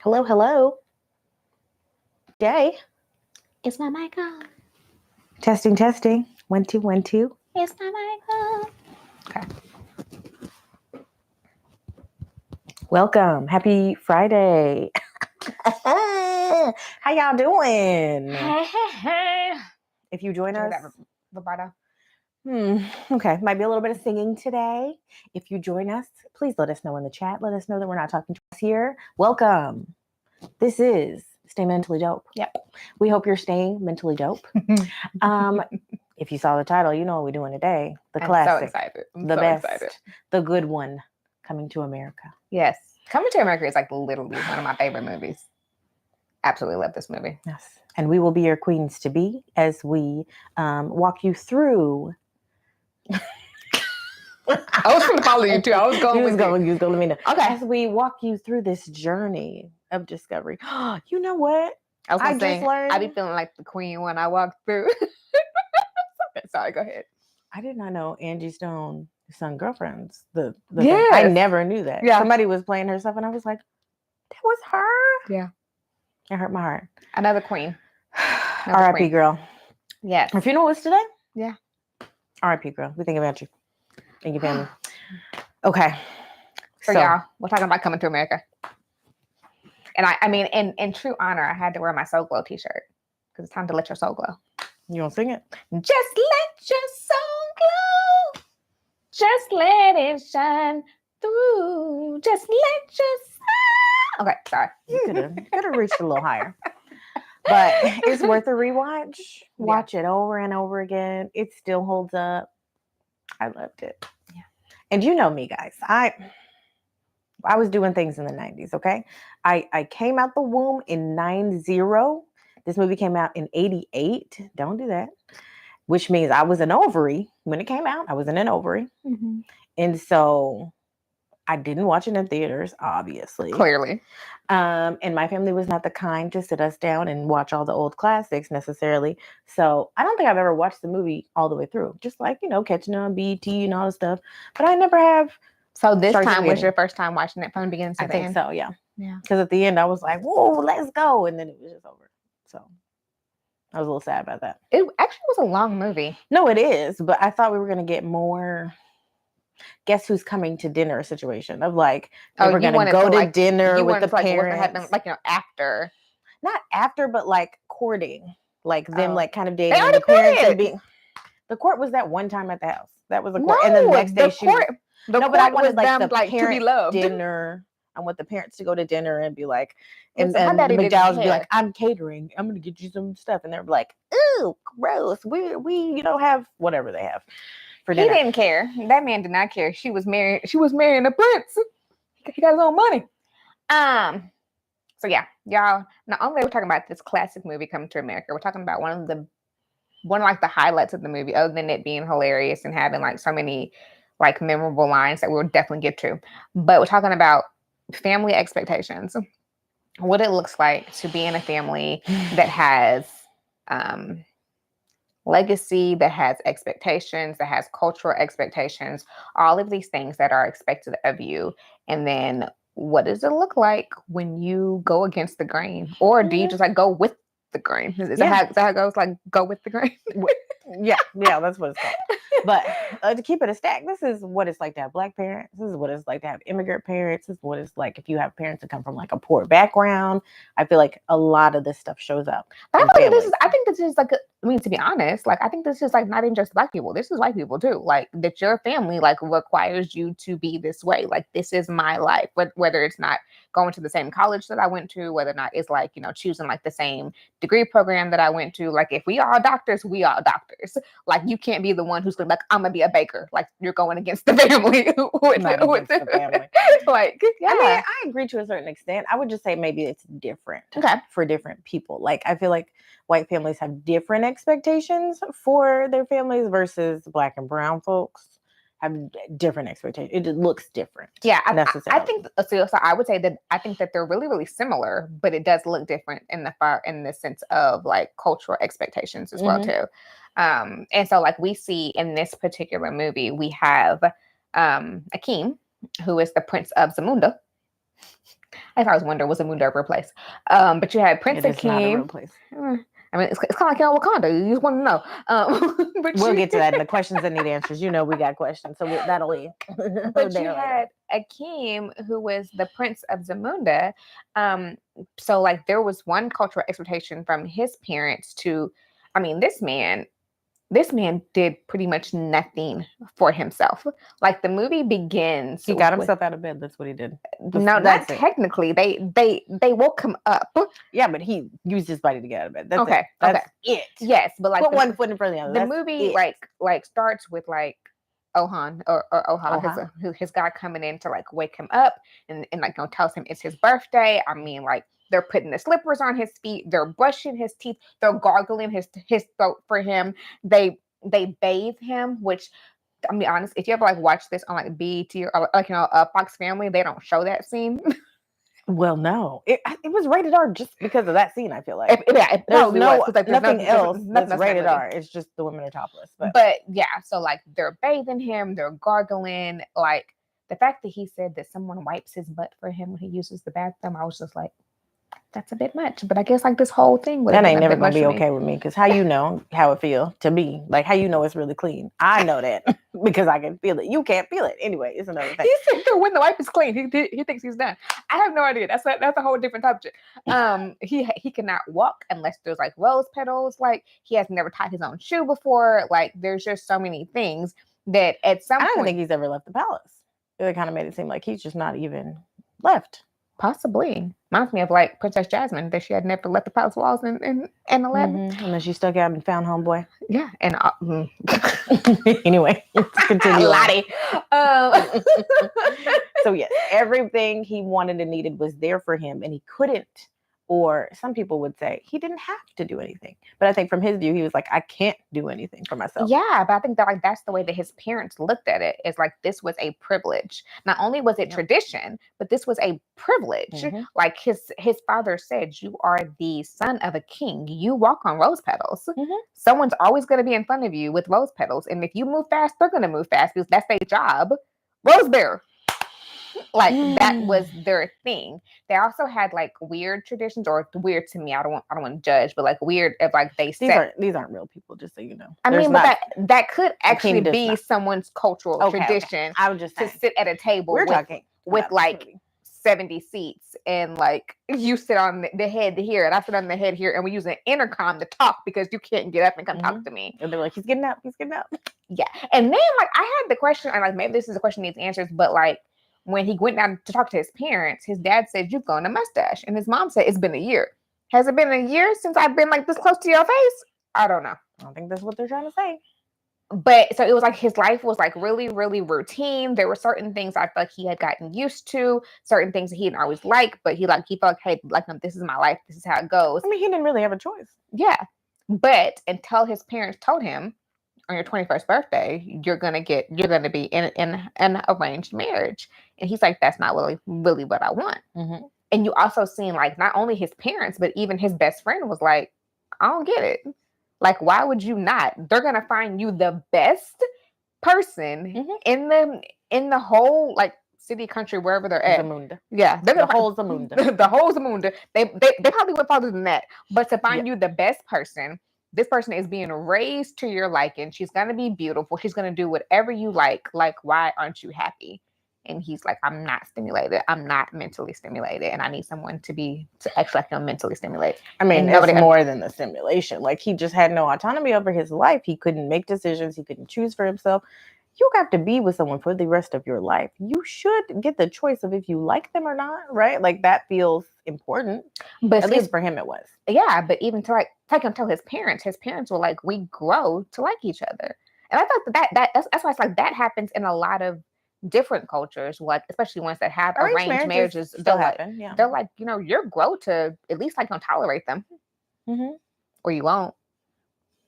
Hello, hello. Jay. Is my mic on? Testing, testing. 1, 2, 1, 2. Is my mic on? Okay. Welcome. Happy Friday. How y'all doing? Hey. If you join Did you us. hear that vibrato? Okay. Might be a little bit of singing today. If you join us, please let us know in the chat. Let us know that we're not talking to us here. Welcome. This is Stay Mentally Dope. Yep. We hope you're staying mentally dope. If you saw the title, you know what we're doing today. The classic. I'm so excited. The best. The good one. Coming to America. Yes. Coming to America is like literally one of my favorite movies. Absolutely love this movie. Yes. And we will be your queens to be as we walk you through. I was going to follow you too. I was going you with you. You was going to me. Okay. As we walk you through this journey of discovery. You know what? I just learned. I be feeling like the queen when I walk through. Sorry, go ahead. I did not know Angie Stone sung Girlfriends. The yes. thing. I never knew that. Yeah. Somebody was playing her stuff and I was like, that was her? Yeah. It hurt my heart. Another queen. R.I.P. girl. Yes. Her funeral was today? Yeah. R.I.P. girl. We think about you and your family. Okay. So y'all, we're talking about coming to America. And I mean, in true honor, I had to wear my Soul Glow t-shirt because it's time to let your soul glow. You gonna sing it? Just let your soul glow. Just let it shine through. Just let your soul. Okay, sorry. You could have reached a little higher. But it's worth a rewatch. Watch it over and over again. It still holds up. I loved it. Yeah. And you know me, guys. I was doing things in the 90s, okay? I came out the womb in 90. This movie came out in 88. Don't do that. Which means I was an ovary when it came out. I was in an ovary. Mm-hmm. And so I didn't watch it in theaters, obviously. Clearly. And my family was not the kind to sit us down and watch all the old classics necessarily. So I don't think I've ever watched the movie all the way through. Just like, catching it on BET and all this stuff. But I never have. So this time was your first time watching it from the beginning to the end? I think so, yeah. Yeah. Because at the end I was like, whoa, let's go. And then it was just over. So I was a little sad about that. It actually was a long movie. No, it is. But I thought we were going to get more guess who's coming to dinner situation of like, we're going to go to dinner with the parents. Like, after. Not after, but like courting. Like them like kind of dating. They already the parents and being. The court was that one time at the house. That was the court. And then the next day but I wanted like the parent to be loved. Dinner. I want the parents to go to dinner and be like, and then McDowell's be like, I'm catering. I'm going to get you some stuff. And they're like, ooh, gross. We have whatever they have for dinner. He didn't care. That man did not care. She was marrying a prince. He got his own money. So yeah, y'all, not only are we talking about this classic movie Coming to America, we're talking about one of the highlights of the movie, other than it being hilarious and having like so many like memorable lines that we'll definitely get to. But we're talking about family expectations. What it looks like to be in a family that has legacy, that has expectations, that has cultural expectations, all of these things that are expected of you. And then what does it look like when you go against the grain? Or do you just like go with the grain? Is that how it goes? Like go with the grain? Yeah, that's what it's called. But to keep it a stack, this is what it's like to have Black parents. This is what it's like to have immigrant parents. This is what it's like if you have parents that come from like a poor background. I feel like a lot of this stuff shows up. I think this is like, to be honest, like I think this is like not even just Black people. This is white people too. Like that your family like requires you to be this way. Like this is my life. But whether it's not going to the same college that I went to, whether or not it's like, choosing like the same degree program that I went to. Like if we are doctors, we are doctors. Like you can't be the one who's like, I'm gonna be a baker. Like you're going against the family. with the family. Like, yeah. I mean, I agree to a certain extent. I would just say maybe it's different for different people. Like I feel like white families have different expectations for their families versus Black and brown folks have different expectations. It looks different. Yeah, I think so. I would say that I think that they're really, really similar, but it does look different in the sense of like cultural expectations as well too. And so like we see in this particular movie, we have Akeem, who is the Prince of Zamunda. I always wonder, was Zamunda a real place? But you had Prince It is not a real Akeem. place. I mean, it's kind of like in Wakanda. You just want to know. But We'll get to that in the questions that need answers. You know, we got questions, so that'll be. But you had Akeem, who was the Prince of Zamunda. So like there was one cultural expectation from his parents to, I mean, this man did pretty much nothing for himself. Like the movie begins. He got himself out of bed. That's what he did. No, not technically. They woke him up. Yeah, but he used his body to get out of bed. That's okay. That's it. Yes, but like put one foot in front of the other. The movie like starts with like Ohan or Oha, his guy coming in to like wake him up and like tells him it's his birthday. I mean, like they're putting the slippers on his feet, they're brushing his teeth, they're gargling his throat for him. They bathe him, which I mean, honest, if you ever like watch this on like BET or like Fox Family, they don't show that scene. Well, no, it was rated R just because of that scene. I feel like there's nothing else that's rated R. It's just the women are topless. But yeah, so like they're bathing him, they're gargling. Like the fact that he said that someone wipes his butt for him when he uses the bathroom, I was just like, that's a bit much. But I guess like this whole thing that ain't never gonna be okay with me, because how you know how it feel to be like, how you know it's really clean? I know that because I can feel it. You can't feel it anyway. It's another thing. He said that when the wipe is clean, he thinks he's done. I have no idea. That's a whole different subject. He cannot walk unless there's like rose petals. Like he has never tied his own shoe before. Like there's just so many things that at some point, I don't think he's ever left the palace. It kind of made it seem like he's just not even left. Possibly. Reminds me of like Princess Jasmine, that she had never left the palace walls in Aladdin. Mm-hmm. And then she stuck out and found homeboy. Yeah. And anyway, continue. Lottie. So yes, everything he wanted and needed was there for him, and he couldn't, or some people would say he didn't have to do anything. But I think from his view, he was like, I can't do anything for myself. Yeah, but I think that like that's the way that his parents looked at it. Is like this was a privilege. Not only was it tradition, but this was a privilege. Mm-hmm. Like his father said, you are the son of a king. You walk on rose petals. Mm-hmm. Someone's always going to be in front of you with rose petals, and if you move fast, they're going to move fast because that's their job. Rose bearer. Like that was their thing. They also had like weird traditions, or weird to me. I don't want to judge, but like weird of like these aren't real people, just so you know. I mean, but that could actually be someone's cultural tradition. Okay. I was just to sit at a table with like 70 seats, and like you sit on the head here and I sit on the head here, and we use an intercom to talk because you can't get up and come talk to me. And they're like, he's getting up. Yeah. And then like I had the question, and like maybe this is a question that needs answers, but like when he went down to talk to his parents, his dad said, you've grown a mustache. And his mom said, it's been a year. Has it been a year since I've been like this close to your face? I don't know. I don't think that's what they're trying to say. But so it was like his life was like really, really routine. There were certain things I felt like he had gotten used to, certain things that he didn't always like, but he felt like, hey, like, no, this is my life. This is how it goes. I mean, he didn't really have a choice. Yeah. But until his parents told him, on your 21st birthday, you're gonna be in an arranged marriage, and he's like, that's not really what I want. Mm-hmm. And you also seen like not only his parents, but even his best friend was like, I don't get it. Like, why would you not? They're gonna find you the best person in the whole like city, country, wherever they're at. Zamunda. Yeah, they're the whole Zamunda. The whole Zamunda. They probably went farther than that, but to find you the best person. This person is being raised to your liking. She's going to be beautiful. She's going to do whatever you like. Like, why aren't you happy? And he's like, I'm not stimulated. I'm not mentally stimulated. And I need someone to actually feel mentally stimulated. I mean, it's more than the stimulation. Like, he just had no autonomy over his life. He couldn't make decisions. He couldn't choose for himself. You have to be with someone for the rest of your life. You should get the choice of if you like them or not, right? Like, that feels important. But at least for him, it was. Yeah, but even to tell his parents were like, we grow to like each other. And I thought that's why it's like that happens in a lot of different cultures, like especially ones that have arranged marriages. Still happen. Yeah. They're like, you grow to at least like don't tolerate them, or you won't.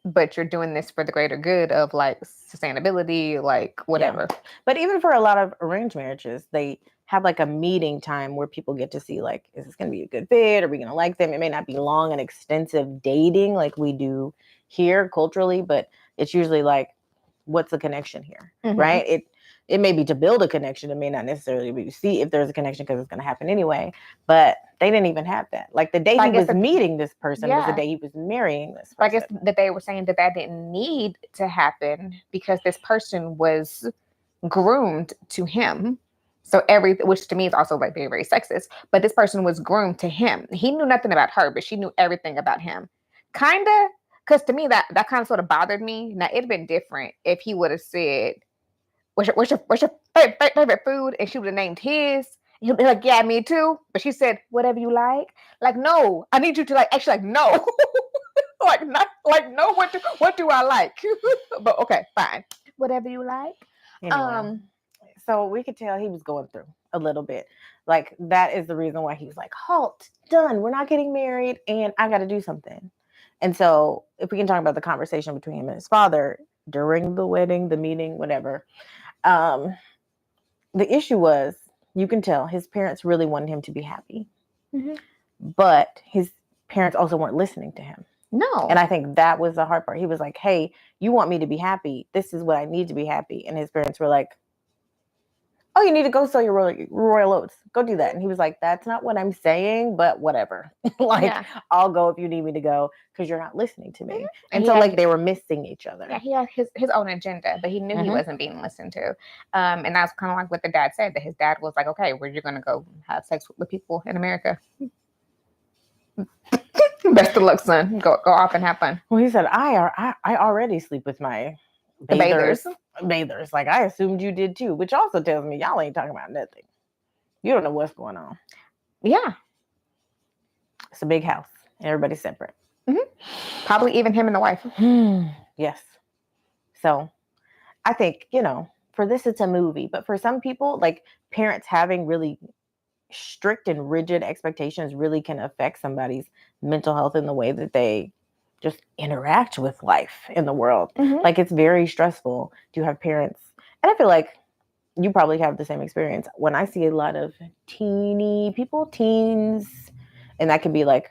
But you're doing this for the greater good of like sustainability, like whatever. Yeah. But even for a lot of arranged marriages, they have like a meeting time where people get to see like, is this going to be a good fit? Are we going to like them? It may not be long and extensive dating like we do here culturally, but it's usually like, what's the connection here, right? It may be to build a connection. It may not necessarily be to see if there's a connection because it's going to happen anyway. But they didn't even have that. Like the day So I he guess was meeting this person was the yeah. day he was marrying this So I person. guess that they were saying that that didn't need to happen because this person was groomed to him. So which to me is also like very, very sexist, but this person was groomed to him. He knew nothing about her, but she knew everything about him. Kinda, because to me that kind of sort of bothered me. Now it'd been different if he would have said, what's your favorite food? And she would have named his. He'd be like, yeah, me too. But she said, whatever you like. Like, no, I need you to like actually like no. Like not like no, what do I like? But okay, fine. Whatever you like. Anyway, so we could tell he was going through a little bit. Like that is the reason why he was like, halt, done. We're not getting married and I got to do something. And so if we can talk about the conversation between him and his father during the wedding, the meeting, whatever, the issue was, you can tell his parents really wanted him to be happy, but his parents also weren't listening to him. No. And I think that was the hard part. He was like, hey, you want me to be happy. This is what I need to be happy. And his parents were like, oh, you need to go sell your royal oats. Go do that. And he was like, that's not what I'm saying, but whatever. I'll go if you need me to go because you're not listening to me. And so like they were missing each other. Yeah, he had his own agenda, but he knew he wasn't being listened to. And that's kind of like what the dad said, that his dad was like, okay, where you're going to go have sex with people in America. Best of luck, son. Go off and have fun. Well, he said, I already sleep with my bathers. Like I assumed you did too, which also tells me y'all ain't talking about nothing. You don't know what's going on. Yeah. It's a big house. Everybody's separate. Probably even him and the wife. Yes. So I think, for this, it's a movie, but for some people, like parents having really strict and rigid expectations really can affect somebody's mental health in the way that they just interact with life in the world. Like it's very stressful to have parents. And I feel like you probably have the same experience. When I see a lot of teens, and that could be like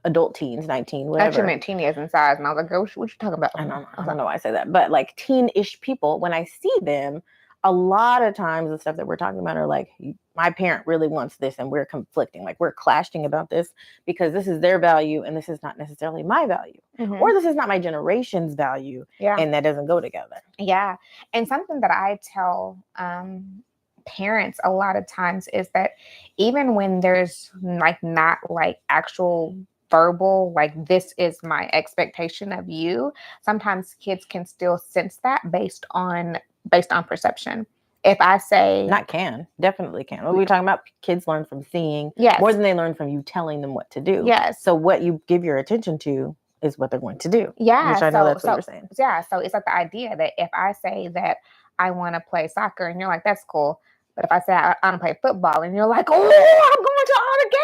adult teens, 19, whatever. I actually meant teeny as in size. And I was like, girl, what you talking about? I don't know why I say that. But like teen-ish people, when I see them, a lot of times the stuff that we're talking about are like, my parent really wants this and we're conflicting. Like we're clashing about this because this is their value and this is not necessarily my value. Or this is not my generation's value. Yeah. And that doesn't go together. Yeah. And something that I tell parents a lot of times is that even when there's like not like actual verbal, like this is my expectation of you, sometimes kids can still sense that based on perception. If I say definitely can. What we're talking about, kids learn from seeing more than they learn from you telling them what to do. Yes. So what you give your attention to is what they're going to do. Yeah. Which I know that's what you're saying. Yeah. So it's like the idea that if I say that I want to play soccer and you're like, that's cool. But if I say I want to play football and you're like, oh, I'm going to all the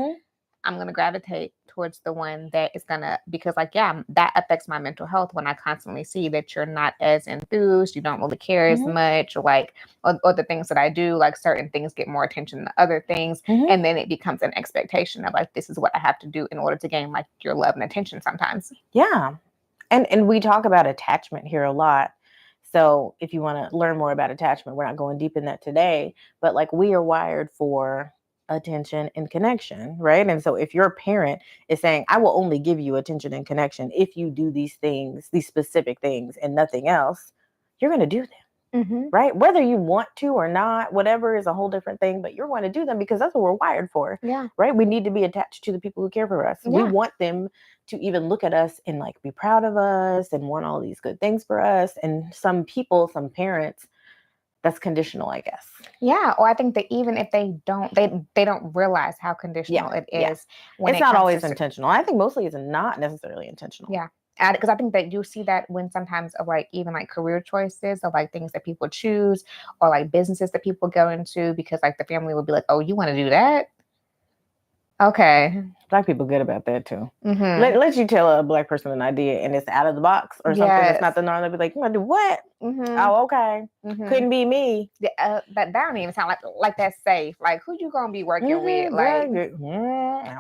games. I'm going to gravitate towards the one that is going to, because like, yeah, that affects my mental health when I constantly see that you're not as enthused, you don't really care as much, like, or the things that I do, like certain things get more attention than other things. And then it becomes an expectation of like, this is what I have to do in order to gain like your love and attention sometimes. Yeah. And we talk about attachment here a lot. So if you want to learn more about attachment, we're not going deep in that today, but like we are wired for attention and connection, right? And so if your parent is saying, I will only give you attention and connection if you do these things, these specific things and nothing else, you're going to do them, right? Whether you want to or not, whatever is a whole different thing, but you're going to do them because that's what we're wired for, right? We need to be attached to the people who care for us. We want them to even look at us and like be proud of us and want all these good things for us. And some people, some parents, that's conditional, I guess. Yeah. Or I think that even if they don't realize how conditional it is. When it's not always intentional. I think mostly it's not necessarily intentional. Yeah. Because I think that you see that when sometimes of like even like career choices of like things that people choose or like businesses that people go into because like the family will be like, oh, you want to do that? Okay. Black people good about that too. Let you tell a Black person an idea and it's out of the box or something that's not the norm. They'll be like, you want to do what? Oh, okay. Couldn't be me. That don't even sound like that's safe. Like who you gonna be working with? Like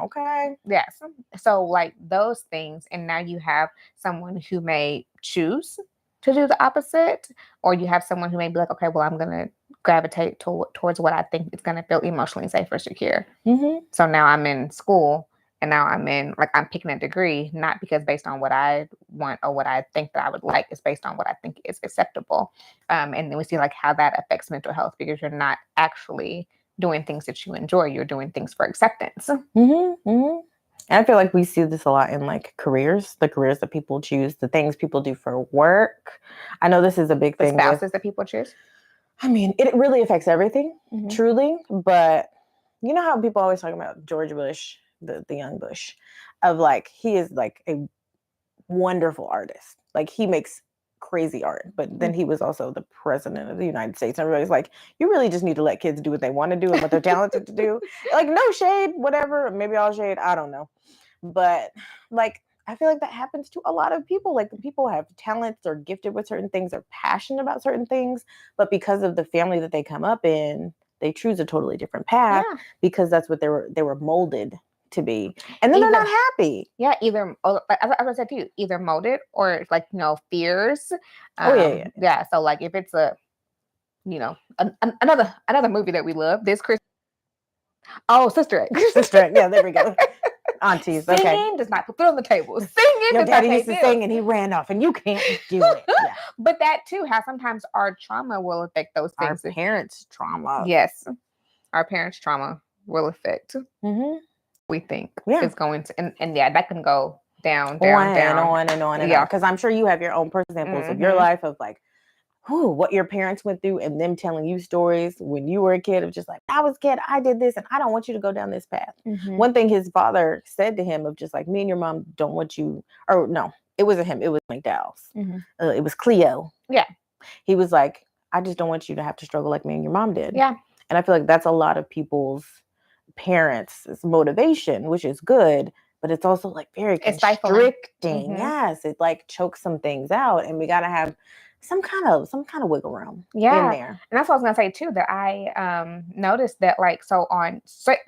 okay. Yes. So like those things, and now you have someone who may choose to do the opposite, or you have someone who may be like, okay, well, I'm gonna gravitate towards what I think is gonna feel emotionally safe or secure. Mm-hmm. So now I'm in school, and now I'm picking a degree, not because based on what I want or what I think that I would like. It's based on what I think is acceptable. And then we see like how that affects mental health, because you're not actually doing things that you enjoy. You're doing things for acceptance. Mm-hmm. Mm-hmm. And I feel like we see this a lot in like careers, the careers that people choose, the things people do for work. I know this is a big The thing with, spouses that people choose. I mean, it really affects everything, Mhm. truly. But you know how people always talk about George Bush, the young Bush, of like, he is like a wonderful artist. Like, he makes crazy art, but then he was also the president of the United States. Everybody's like, you really just need to let kids do what they want to do and what they're talented to do. Like, no shade, whatever. Maybe all shade, I don't know. But like, I feel like that happens to a lot of people. Like, people have talents, or gifted with certain things, or passionate about certain things, but because of the family that they come up in, they choose a totally different path Yeah. because that's what they were molded to be, and then they're not happy. Yeah, either as I said to you, either molded or like fears. Yeah. So like if it's a another movie that we love, this Chris. Oh, Sister Act. Sister Act. Yeah, there we go. Aunties. Singing Okay. does not put food on the table. Singing Your does not daddy pay used to bills. sing and he ran off, and you can't do it. Yeah. But that too, how sometimes our trauma will affect those things. Our parents' trauma. Yes, our parents' trauma will affect. Mm-hmm. We think Yeah. is going to, and yeah, that can go down, on down, and on and on and Yeah. on. Because I'm sure you have your own personal examples of your life of like, what your parents went through, and them telling you stories when you were a kid of just like, I was a kid, I did this, and I don't want you to go down this path. One thing his father said to him of just like, me and your mom don't want you, or no, it wasn't him, it was McDowell's. It was Cleo. Yeah. He was like, I just don't want you to have to struggle like me and your mom did. Yeah. And I feel like that's a lot of people's parents' motivation, which is good, but it's also like very constricting. Yes, it like chokes some things out, and we got to have some kind of wiggle room in there. And that's what I was gonna say too, that I noticed that like so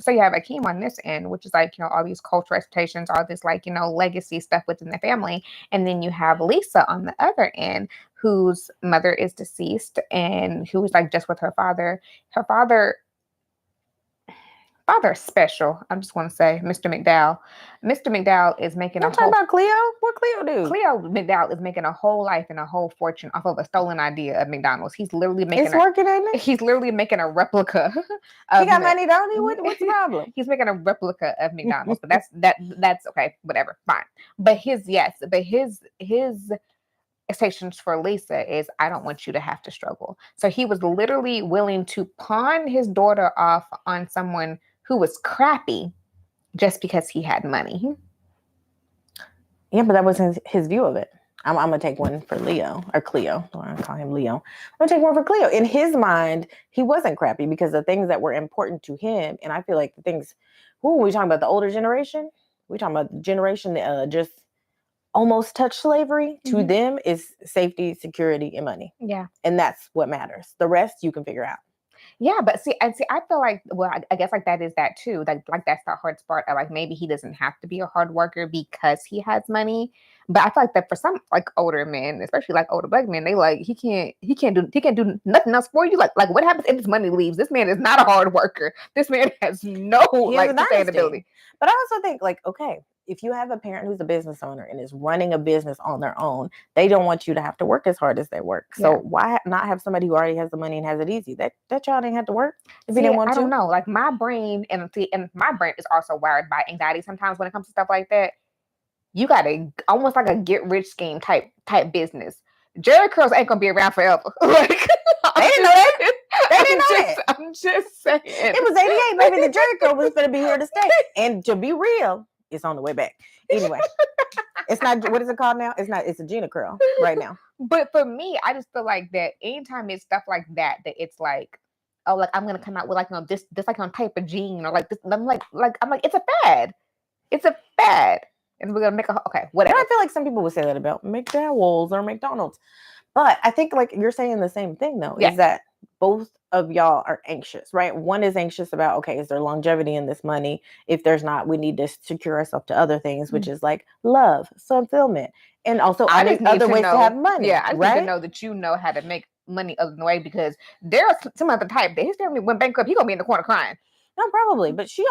you have Akeem on this end, which is like all these cultural expectations, all this like legacy stuff within the family, and then you have Lisa on the other end, whose mother is deceased and who was like just with her father. Her father special. I just want to say, Mr. McDowell. Mr. McDowell is making Don't talk about Cleo. What Cleo do? Cleo McDowell is making a whole life and a whole fortune off of a stolen idea of McDonald's. He's literally making. It's working, ain't it? He's literally making a replica. He got money, don't he? What's the problem? He's making a replica of McDonald's, but that's okay, whatever, fine. But his expectations for Lisa is, I don't want you to have to struggle. So he was literally willing to pawn his daughter off on someone who was crappy just because he had money. Yeah, but that wasn't his view of it. I'm going to take one for Leo, or Cleo. I want to call him Leo. I'm going to take one for Cleo. In his mind, he wasn't crappy because the things that were important to him, and I feel like the things, we talking about the older generation? We talking about the generation that just almost touched slavery. To them is safety, security, and money. Yeah. And that's what matters. The rest you can figure out. Yeah, but I feel like, well, I guess like that is that too. Like that's the hard part of like, maybe he doesn't have to be a hard worker because he has money. But I feel like that for some like older men, especially like older Black men, they like he can't do nothing else for you. Like what happens if his money leaves? This man is not a hard worker. This man has no like sustainability. But I also think like, okay, if you have a parent who's a business owner and is running a business on their own, they don't want you to have to work as hard as they work. So why not have somebody who already has the money and has it easy? That child didn't have to work if he didn't want to. I don't know. Like my brain and my brain is also wired by anxiety sometimes when it comes to stuff like that. You got almost like a get rich scheme type business. Jerry curls ain't gonna be around forever. Like they didn't know that. They didn't know that. I'm just saying. It was 88, maybe the Jerry curl was gonna be here to stay. And to be real, it's on the way back. Anyway, it's not, what is it called now? It's a Gina curl right now. But for me, I just feel like that anytime it's stuff like that it's like, oh, like I'm gonna come out with like this like type of gene, or like this. I'm like it's a fad. It's a fad. And we're gonna make whatever. And I feel like some people would say that about McDowell's or McDonald's. But I think like you're saying the same thing though, is that both of y'all are anxious, right? One is anxious about, okay, is there longevity in this money? If there's not, we need to secure ourselves to other things, which is like love, fulfillment. And also I just need other to ways know, to have money. Yeah, I just right? need to know that you know how to make money other than the way, because there's some other type that his family went bankrupt. He gonna be in the corner crying. No, probably. But she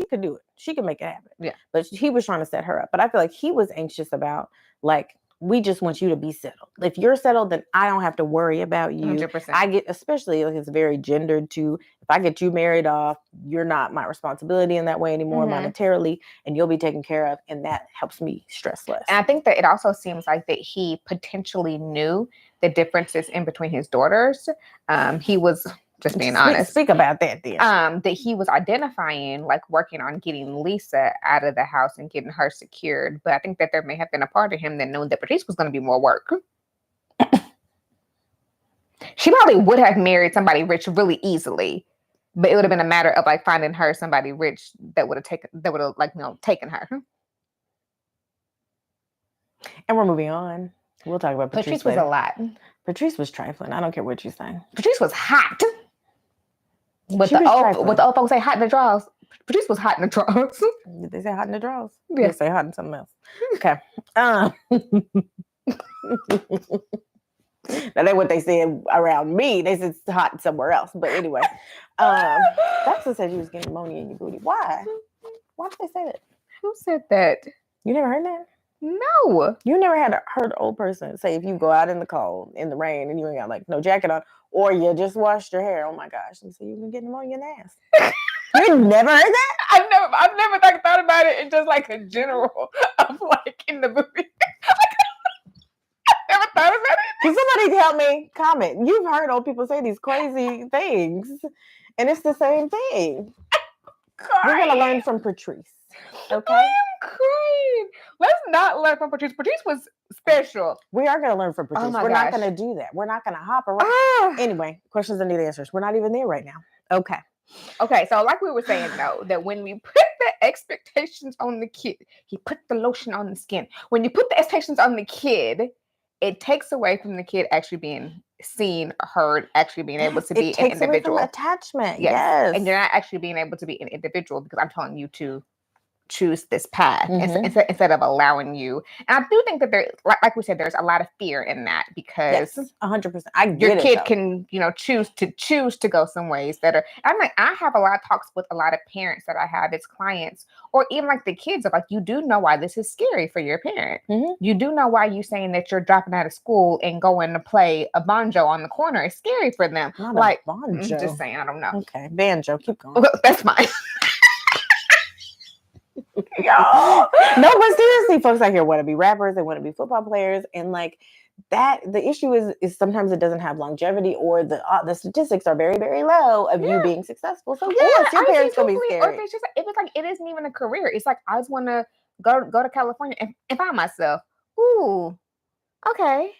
could do it. She could make it happen. Yeah. But he was trying to set her up. But I feel like he was anxious about, like, we just want you to be settled. If you're settled, then I don't have to worry about you. 100%. I get, especially like it's very gendered too. If I get you married off, you're not my responsibility in that way anymore monetarily, and you'll be taken care of. And that helps me stress less. And I think that it also seems like that he potentially knew the differences in between his daughters. He was just being honest. Speak about that then. That he was identifying, like working on getting Lisa out of the house and getting her secured. But I think that there may have been a part of him that knew that Patrice was going to be more work. She probably would have married somebody rich really easily, but it would have been a matter of like finding her somebody rich that would have taken her. And we're moving on. We'll talk about Patrice was later. a lot. Patrice was trifling. I don't care what you say. Patrice was hot. What the old folks say, hot in the draws. Patrice was hot in the draws. Did they say hot in the draws? Yeah. They say hot in something else. Okay. Now that's what they said around me. They said it's hot somewhere else. But anyway, Baxter said you was getting ammonia in your booty. Why? Why did they say that? Who said that? You never heard that? No. You never heard an old person say if you go out in the cold, in the rain, and you ain't got like no jacket on, or you just washed your hair, oh my gosh, and so you can get pneumonia in the ass. You never heard that? I've never thought about it in just like a general of like in the movie. I never thought about it. Can somebody help me? Comment. You've heard old people say these crazy things, and it's the same thing. We're gonna learn from Patrice. Okay. I am crying. Let's not learn from Patrice. Patrice was special. We are gonna learn from Patrice. We're not gonna do that. We're not gonna hop around. Anyway, questions and need answers. We're not even there right now. Okay. Okay, so like we were saying though, that when we put the expectations on the kid, he put the lotion on the skin. When you put the expectations on the kid, it takes away from the kid actually being seen, heard, actually being able to be an individual. Away from attachment. Yes. And you're not actually being able to be an individual because I'm telling you to choose this path instead of allowing you. And I do think that there, like we said, there's a lot of fear in that because 100%. Your kid can, choose to go some ways that are. I'm like, I have a lot of talks with a lot of parents that I have as clients, or even like the kids of like, you do know why this is scary for your parent. You do know why you saying that you're dropping out of school and going to play a banjo on the corner is scary for them. Not like a banjo. Just saying, I don't know. Okay, banjo. Keep going. That's fine. No, but seriously, folks out here want to be rappers, they want to be football players, and like that, the issue is sometimes it doesn't have longevity, or the statistics are very, very low of you being successful. So yes, your parents gonna be scary. Or if it's like it isn't even a career. It's like I just want to go to California and find myself. Ooh, okay,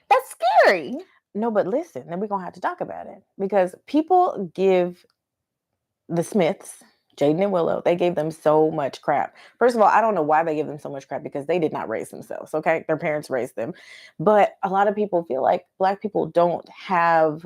that's scary. No, but listen, then we're gonna have to talk about it because people give the Smiths, Jaden and Willow, they gave them so much crap. First of all, I don't know why they give them so much crap because they did not raise themselves, okay? Their parents raised them. But a lot of people feel like Black people don't have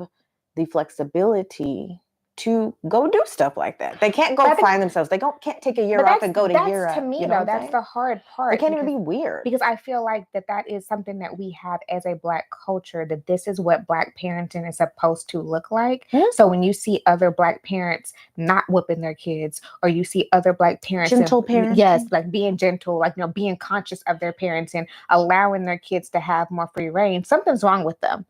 the flexibility to go do stuff like that. They can't go find themselves. They can't take a year off and go to Europe. To me, though, that's the hard part. They can't even be weird. Because I feel like that is something that we have as a Black culture, that this is what Black parenting is supposed to look like. So when you see other Black parents not whipping their kids, or you see other Black parents, gentle parents, yes, like being gentle, like being conscious of their parents and allowing their kids to have more free reign, something's wrong with them.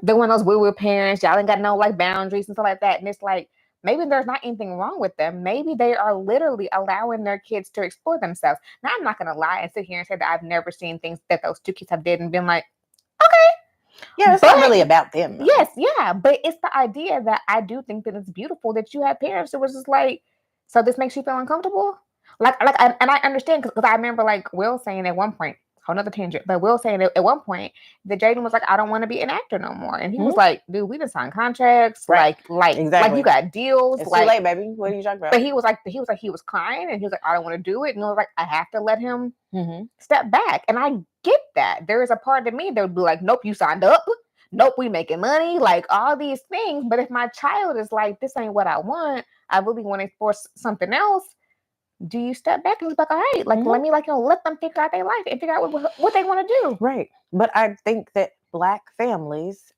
They're one of those woo-woo parents. Y'all ain't got no like boundaries and stuff like that. And it's like, maybe there's not anything wrong with them. Maybe they are literally allowing their kids to explore themselves. Now, I'm not going to lie and sit here and say that I've never seen things that those two kids have did and been like, okay. Yeah, it's not really about them. Though. Yes, yeah. But it's the idea that I do think that it's beautiful that you have parents that was just like, so this makes you feel uncomfortable? And I understand because I remember like Will saying at one point, another tangent, but Will saying at one point that Jaden was like, I don't want to be an actor no more. And he was like, dude, we done signed contracts. Right. Like you got deals. It's too late, baby. What are you talking about? But he was crying and he was like, I don't want to do it. And I was like, I have to let him step back. And I get that. There is a part of me that would be like, nope, you signed up. Nope, we making money. Like all these things. But if my child is like, this ain't what I want, I really want to force something else. do you step back and be like, all right, like Mhm. let me let them figure out their life and figure out what they want to do. Right. But I think that Black families,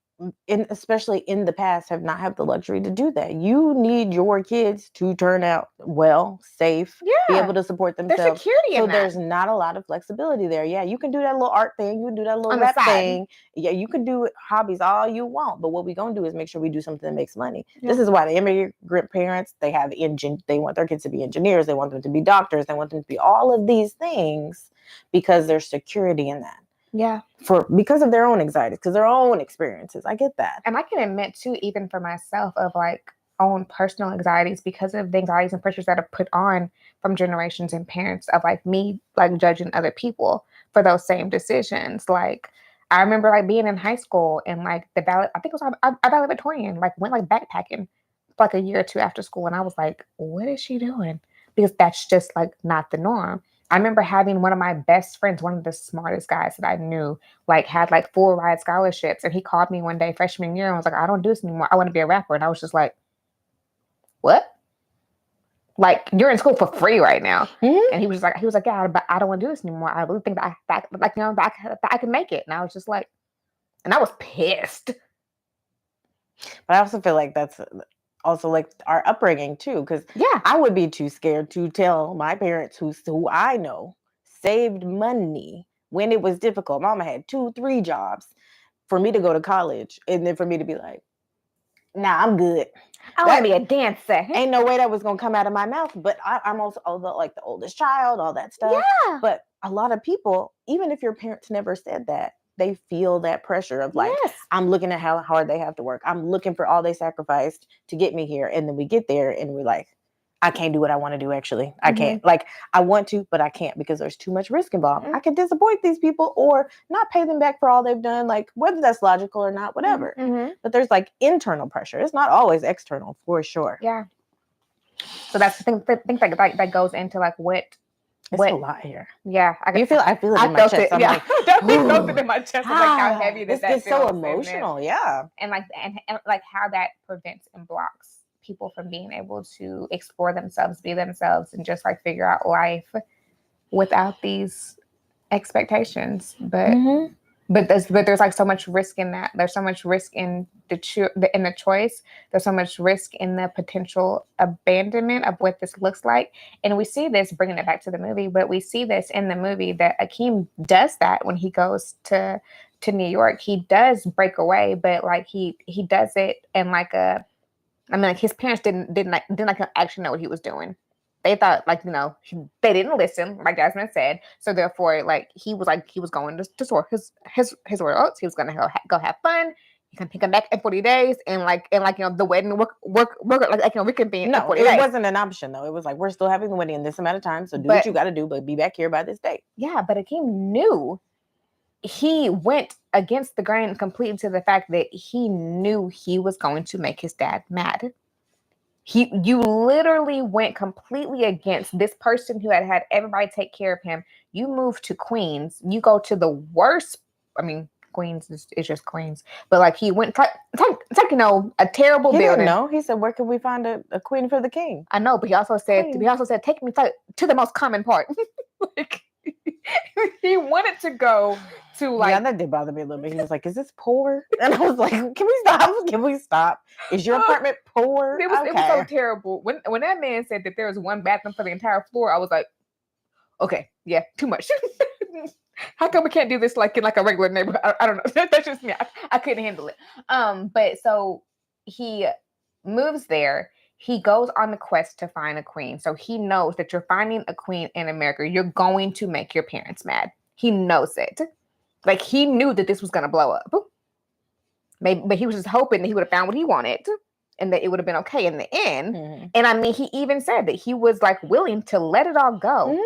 especially in the past, have not had the luxury to do that. You need your kids to turn out well, safe, be Yeah, able to support there's themselves. security So in that there's not a lot of flexibility there. Yeah, you can do that little art thing, you can do that little on the rap side. thing. Yeah, you can do hobbies all you want, but what we're gonna do is make sure we do something that makes money. Yeah. This is why the immigrant parents, they want their kids to be engineers, they want them to be doctors, they want them to be all of these things because there's security in that. Yeah. Because of their own anxieties, because their own experiences. I get that. And I can admit too, even for myself, of like own personal anxieties because of the anxieties and pressures that are put on from generations and parents of like me like judging other people for those same decisions. Like I remember like being in high school and like I think it was a valedictorian, like went like backpacking for like a year or two after school. And I was like, what is she doing? Because that's just like not the norm. I remember having one of my best friends, one of the smartest guys that I knew, like had like full ride scholarships. And he called me one day freshman year and was like, I don't do this anymore. I want to be a rapper. And I was just like, what? Like you're in school for free right now. Mm-hmm. And he was like, yeah, but I don't want to do this anymore. I really think that I can make it. And I was just like, and I was pissed. But I also feel like that's also like our upbringing too, because Yeah, I would be too scared to tell my parents who I know saved money when it was difficult. Mama had 2-3 jobs for me to go to college, and then for me to be like, nah, I'm good. I want to be a dancer. Ain't no way that was gonna come out of my mouth. But I'm also like the oldest child, all that stuff. Yeah. But a lot of people, even if your parents never said that, they feel that pressure of like, Yes. I'm looking at how hard they have to work. I'm looking for all they sacrificed to get me here. And then we get there and we're like, I can't do what I want to do, actually. I can't. Like, I want to, but I can't because there's too much risk involved. I could disappoint these people or not pay them back for all they've done, like whether that's logical or not, whatever. But there's like internal pressure. It's not always external, for sure. Yeah. So that's I think that goes into like what It's a lot here. Yeah, I feel it in my chest. I'm like, definitely felt it in my chest. I'm like how heavy this that gets so feels, emotional. Yeah, and like like how that prevents and blocks people from being able to explore themselves, be themselves, and just like figure out life without these expectations. But there's like so much risk in that. There's so much risk in the choice. There's so much risk in the potential abandonment of what this looks like. And we see this, bringing it back to the movie, but we see this in the movie that Akeem does that when he goes to New York. He does break away, but like he does it in like like his parents didn't actually know what he was doing. They thought they didn't listen, like Jasmine said. So therefore, like he was going to sort his oats. He was gonna go have fun. He can come back in 40 days and the wedding work like reconvene. No, it wasn't an option though. It was like, we're still having the wedding in this amount of time, so do what you got to do, but be back here by this date. Yeah, but Akeem knew. He went against the grain completely to the fact that he knew he was going to make his dad mad. You literally went completely against this person who had everybody take care of him. You moved to Queens. You go to the worst. I mean, Queens is just Queens, but like he went it's like a terrible building. Didn't know. He said, "Where can we find a queen for the king?" I know, but he also said take me to the most common part. Like he wanted to go to like. Yeah, that did bother me a little bit. He was like, "Is this poor?" And I was like, "Can we stop? Can we stop? Is your apartment poor?" It was so terrible. When that man said that there was one bathroom for the entire floor, I was like, "Okay, yeah, too much." How come we can't do this like in like a regular neighborhood? I don't know. That's just me. I couldn't handle it. But so he moves there. He goes on the quest to find a queen. So he knows that you're finding a queen in America. You're going to make your parents mad. He knows it. Like he knew that this was going to blow up. Maybe, but he was just hoping that he would have found what he wanted and that it would have been okay in the end. And I mean, he even said that he was like willing to let it all go.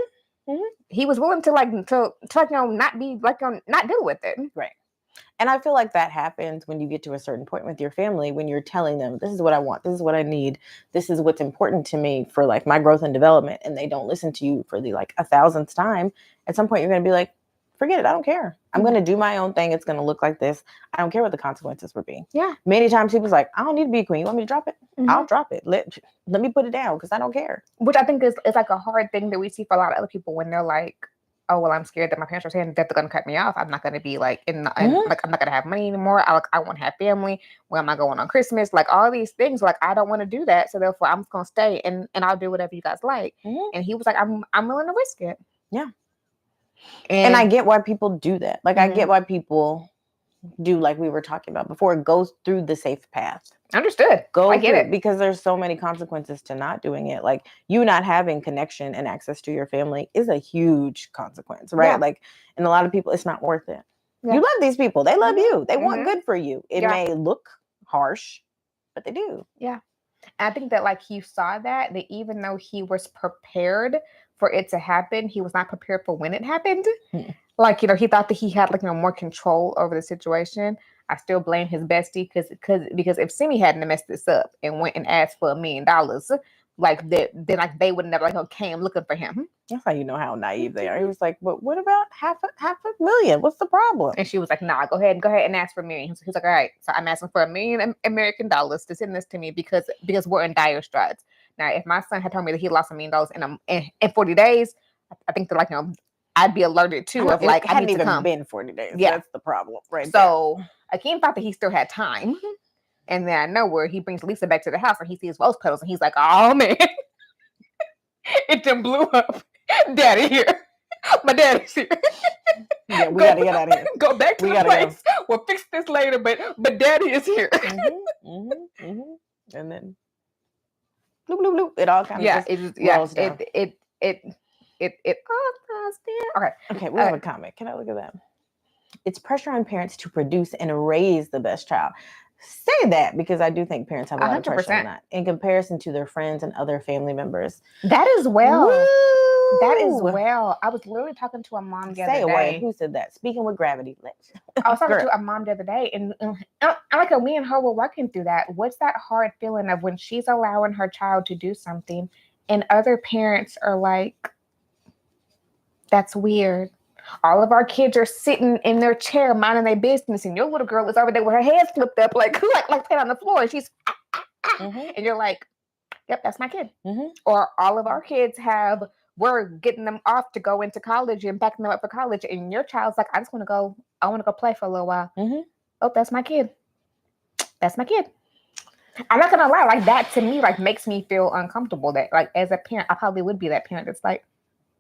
He was willing to not be like not deal with it. Right. And I feel like that happens when you get to a certain point with your family, when you're telling them, this is what I want, this is what I need, this is what's important to me for like my growth and development, and they don't listen to you for the like 1,000th time. At some point, you're going to be like, forget it. I don't care. I'm going to do my own thing. It's going to look like this. I don't care what the consequences would be. Yeah. Many times people's like, I don't need to be a queen. You want me to drop it? Mhm. I'll drop it. Let me put it down because I don't care. Which I think is like a hard thing that we see for a lot of other people when they're like, oh, well, I'm scared that my parents are saying that they're going to cut me off. I'm not going to be like, like, I'm not going to have money anymore. I won't have family. Where am I going on Christmas? Like all these things, like, I don't want to do that. So therefore I'm just going to stay and I'll do whatever you guys like. And he was like, I'm willing to risk it. Yeah. And I get why people do that. Like, I get why people do, like we were talking about before, it goes through the safe path. Understood. I get it. Because there's so many consequences to not doing it. Like, you not having connection and access to your family is a huge consequence, right? Yeah. Like, and a lot of people, it's not worth it. Yeah. You love these people. They love you. They want good for you. It may look harsh, but they do. Yeah. And I think that, like, he saw that even though he was prepared for it to happen, he was not prepared for when it happened. Like, you know, he thought that he had, like, you know, more control over the situation. I still blame his bestie because if Simi hadn't messed this up and went and asked for $1 million, like that, then like they would never like came looking for him. That's how you know how naive they are. He was like, "But what about half a million? What's the problem?" And she was like, "Nah, go ahead and ask for $1 million." He was like, "All right, so I'm asking for $1 million American dollars to send this to me because we're in dire straits." Now, if my son had told me that he lost $1 million in 40 days, I think that, like, you know, I'd be alerted too of like, I need to come. Been 40 days. Yeah, that's the problem, right? So Akeem thought that he still had time, and then I know where he brings Lisa back to the house and he sees rose petals and he's like, "Oh man, it done blew up. Daddy here. My daddy's here." Yeah, we gotta get out of here. Go back to the place. Go. We'll fix this later, but Daddy is here. And then bloop bloop bloop. It all kind of rolls down. It Okay, we have a comment. Can I look at that? It's pressure on parents to produce and raise the best child. Say that because I do think parents have a lot of pressure on that in comparison to their friends and other family members. That is well. Woo! That is well. I was literally talking to a mom the other day. Who said that? Speaking with gravity. I was talking to a mom the other day, and I like how me and her were working through that. What's that hard feeling of when she's allowing her child to do something, and other parents are like, "That's weird. All of our kids are sitting in their chair minding their business, and your little girl is over there with her hands flipped up, like playing on the floor, and she's and you're like, yep, that's my kid." Or all of our kids we're getting them off to go into college and backing them up for college, and your child's like, I want to go play for a little while. Oh, that's my kid. That's my kid. I'm not gonna lie, like that to me, like makes me feel uncomfortable. That like as a parent, I probably would be that parent that's like,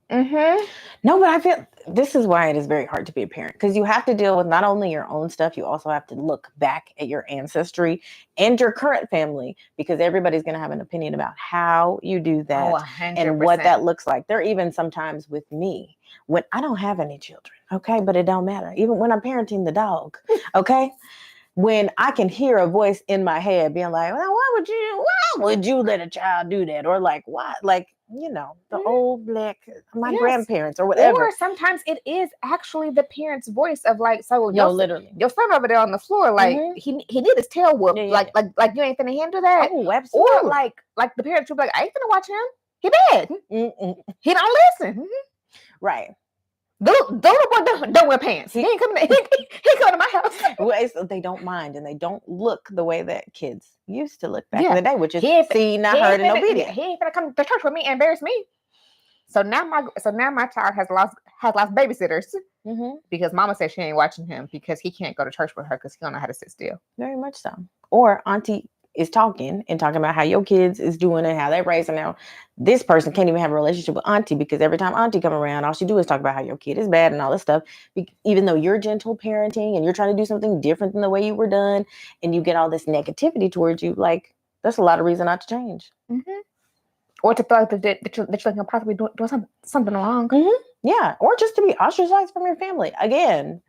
No, but I feel this is why it is very hard to be a parent, because you have to deal with not only your own stuff, you also have to look back at your ancestry and your current family, because everybody's going to have an opinion about how you do that and what that looks like. They're even sometimes with me when I don't have any children, okay, but it don't matter. Even when I'm parenting the dog, okay, when I can hear a voice in my head being like, well, why would you let a child do that? Or like, why? Like, you know, the old black, my grandparents or whatever. Or sometimes it is actually the parent's voice of like, so literally your son over there on the floor, like he need his tail whooped. Like you ain't finna handle that. Oh, absolutely. Or like the parents will be like, I ain't finna watch him. He bad. He don't listen. Right. Don't wear pants. He ain't coming. He come to my house. Well, so they don't mind and they don't look the way that kids used to look back in the day, which is seen, not heard, and obedient. He ain't gonna come to church with me and embarrass me. So now my child has lost babysitters because mama said she ain't watching him because he can't go to church with her because he don't know how to sit still. Very much so. Or auntie is talking about how your kids is doing and how they're raising now. This person can't even have a relationship with auntie because every time auntie come around, all she do is talk about how your kid is bad and all this stuff. Even though you're gentle parenting and you're trying to do something different than the way you were done, and you get all this negativity towards you, like that's a lot of reason not to change. Or to feel like that you can possibly do something wrong. Yeah, or just to be ostracized from your family again.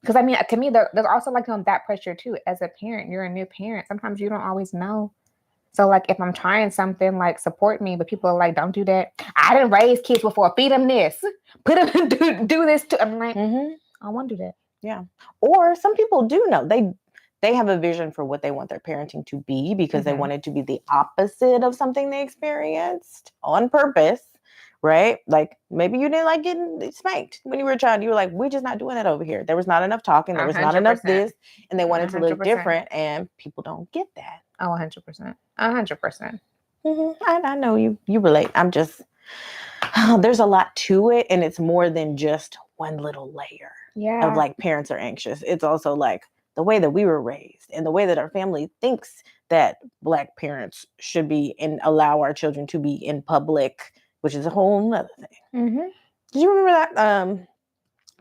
Because I mean, to me, there's also like that pressure too. As a parent, you're a new parent. Sometimes you don't always know. So like, if I'm trying something, like support me, but people are like, don't do that. I didn't raise kids before. Feed them this. Put them do this too. I'm like, I want to do that. Yeah. Or some people do know. They have a vision for what they want their parenting to be because they want it to be the opposite of something they experienced on purpose. right? Like maybe you didn't like getting spanked when you were a child. You were like, we're just not doing that over here. There was not enough talking. There was not enough 100%. this, and they wanted to look 100%. different, and people don't get that. Oh, 100%. 100%. I know you relate. I'm just, there's a lot to it, and it's more than just one little layer Yeah. of like parents are anxious. It's also like the way that we were raised and the way that our family thinks that Black parents should be and allow our children to be in public, which is a whole nother thing. Did you remember that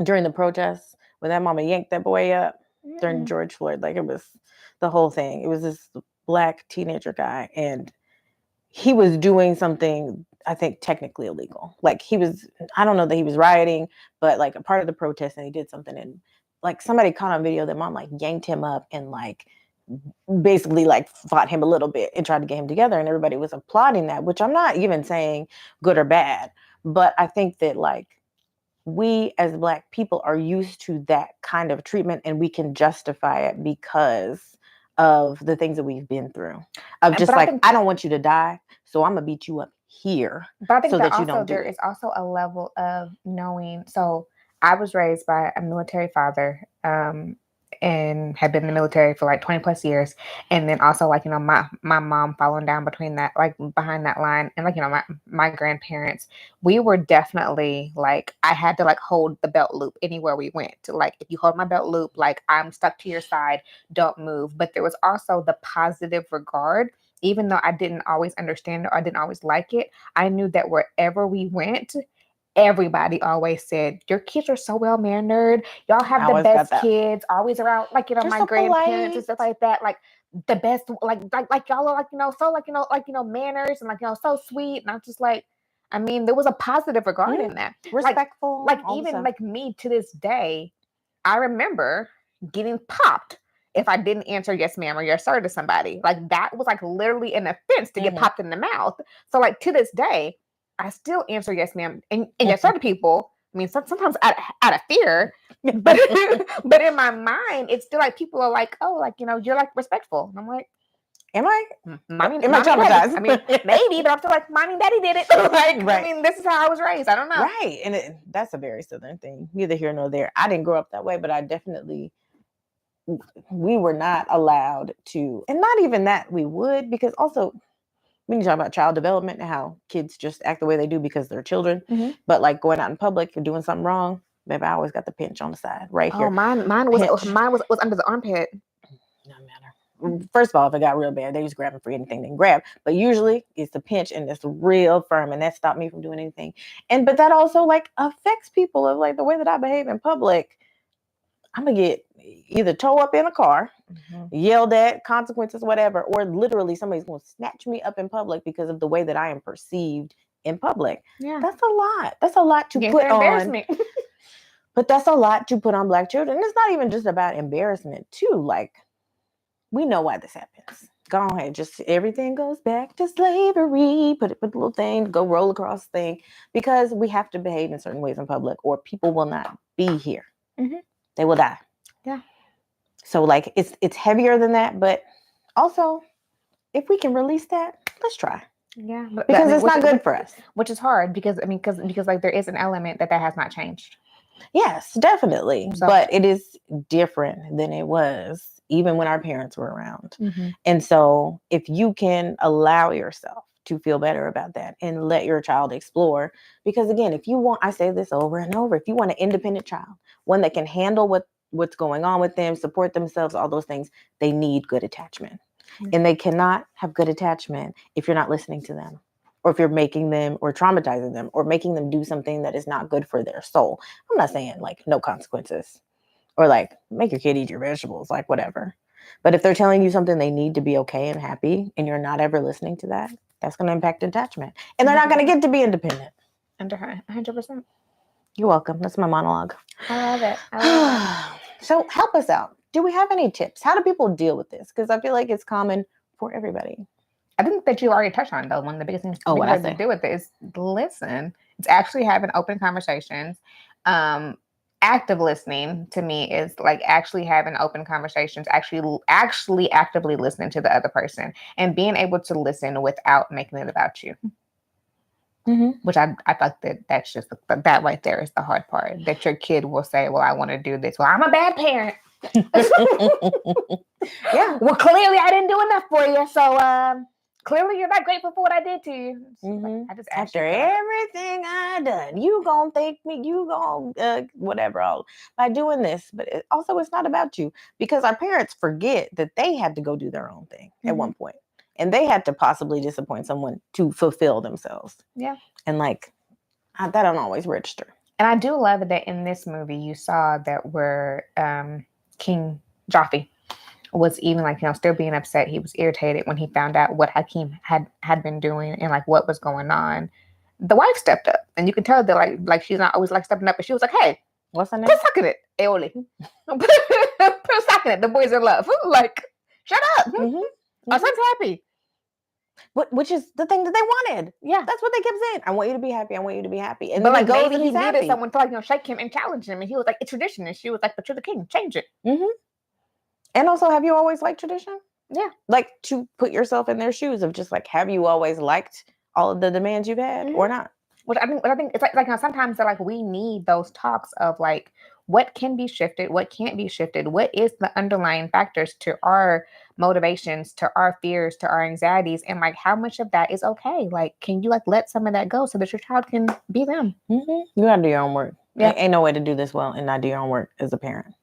during the protests when that mama yanked that boy up during George Floyd? Like it was the whole thing. It was this Black teenager guy, and he was doing something, I think, technically illegal. Like he was, I don't know that he was rioting, but like a part of the protest, and he did something, and like somebody caught on video that mom like yanked him up and like basically like fought him a little bit and tried to get him together, and everybody was applauding that, which I'm not even saying good or bad, but I think that like we as Black people are used to that kind of treatment, and we can justify it because of the things that we've been through. Of just like, I don't want you to die, so I'm gonna beat you up here. But I think so that you also don't do there it. is also a level of knowing. So I was raised by a military father, and had been in the military for like 20 plus years. And then also like, you know, my mom following down between that, like behind that line. And like, you know, my grandparents, we were definitely like, I had to like hold the belt loop anywhere we went. Like if you hold my belt loop, like I'm stuck to your side, don't move. But there was also the positive regard. Even though I didn't always understand it or I didn't always like it, I knew that wherever we went, everybody always said, your kids are so well mannered. Y'all have the best kids, always around, like, you know, my grandparents and stuff like that. Like the best, like y'all are like, you know, so like, you know, manners and like, you know, so sweet. And I'm just like, I mean, there was a positive regard in that. Respectful. Like even like me to this day, I remember getting popped if I didn't answer yes ma'am or yes sir to somebody. Like that was like literally an offense to get popped in the mouth. So like to this day, I still answer yes ma'am and yes sir to people. I mean, sometimes out of fear, but but in my mind, it's still like people are like, oh, like, you know, you're like respectful. And I'm like, am I? Mommy, am I traumatized? I mean, maybe, but I'm still like, mommy and daddy did it. Like, right. I mean, this is how I was raised. I don't know. Right. And that's a very Southern thing. Neither here nor there. I didn't grow up that way, but I definitely, we were not allowed to, and not even that we would, because also we need to talk about child development and how kids just act the way they do because they're children. But like going out in public and doing something wrong, maybe I always got the pinch on the side right here. Oh, mine was under the armpit. No matter. First of all, if it got real bad, they just grab them for anything they can grab. But usually it's the pinch and it's real firm, and that stopped me from doing anything. But that also like affects people of like the way that I behave in public. I'm gonna get either towed up in a car, yelled at, consequences, whatever, or literally somebody's gonna snatch me up in public because of the way that I am perceived in public. Yeah, that's a lot. That's a lot to put on. But that's a lot to put on Black children. And it's not even just about embarrassment, too. Like, we know why this happens. Go ahead, just everything goes back to slavery. Put a little thing, go roll across the thing, because we have to behave in certain ways in public, or people will not be here. They will die. Yeah. So like it's heavier than that, but also if we can release that, let's try. Yeah, because it's not good for us. Which is hard because I mean because like there is an element that has not changed. Yes, definitely. So, but it is different than it was even when our parents were around. And so if you can allow yourself to feel better about that and let your child explore, because again, if you want, I say this over and over, if you want an independent child, one that can handle what's going on with them, support themselves, all those things, they need good attachment. And they cannot have good attachment if you're not listening to them, or if you're making them or traumatizing them or making them do something that is not good for their soul. I'm not saying like no consequences or like make your kid eat your vegetables, like whatever. But if they're telling you something they need to be okay and happy and you're not ever listening to that, that's going to impact attachment. And they're not going to get to be independent. 100%. You're welcome. That's my monologue. I love it. So help us out. Do we have any tips? How do people deal with this? Because I feel like it's common for everybody. I think that you already touched on, though, one of the biggest things to do with it is listen. It's actually having open conversations. Active listening to me is like actually having open conversations, actually actively listening to the other person and being able to listen without making it about you. which I thought that's just that right there is the hard part. That your kid will say, "Well, I want to do this." Well, I'm a bad parent. Yeah. Well, clearly I didn't do enough for you, so clearly you're not grateful for what I did to you. Like, I just asked After you everything I done, you gonna thank me, you gonna whatever all by doing this. But also, it's not about you, because our parents forget that they had to go do their own thing at one point, and they had to possibly disappoint someone to fulfill themselves. Yeah. And like that don't always register. And I do love that in this movie you saw that where King Joffrey was even like, still being upset. He was irritated when he found out what Hakeem had been doing and like what was going on. The wife stepped up, and you can tell that like she's not always like stepping up, but she was like, "Hey, What's her name? put sock in it, Aoli. Put a sock in it. The boys in love. Like, shut up. Our son's happy." Which is the thing that they wanted. Yeah, that's what they kept saying. I want you to be happy. I want you to be happy. And but then like he goes maybe and he he's needed happy. someone to like shake him and challenge him, and he was like, "It's tradition," and she was like, "But you're the king. Change it." And also, have you always liked tradition? Yeah. Like, to put yourself in their shoes of just like, have you always liked all of the demands you've had or not? Which I think it's like sometimes that like we need those talks of like what can be shifted, what can't be shifted, what is the underlying factors to our motivations, to our fears, to our anxieties, and like how much of that is okay. Like, can you like let some of that go so that your child can be them? You gotta do your own work. Yeah. Ain't no way to do this well and not do your own work as a parent.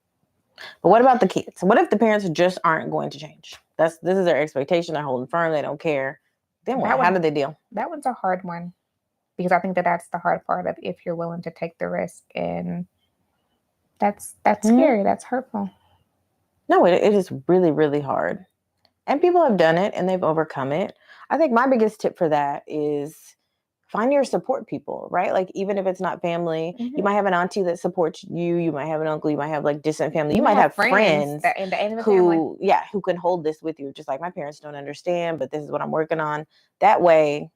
But what about the kids? What if the parents just aren't going to change? This is their expectation. They're holding firm. They don't care. Then what? How do they deal? That one's a hard one, because I think that's the hard part of if you're willing to take the risk, and that's scary. That's hurtful. No, it is really, really hard. And people have done it and they've overcome it. I think my biggest tip for that is find your support people, right? Like, even if it's not family, you might have an auntie that supports you. You might have an uncle. You might have like distant family. You might have friends in the who can hold this with you. Just like, my parents don't understand, but this is what I'm working on. That way,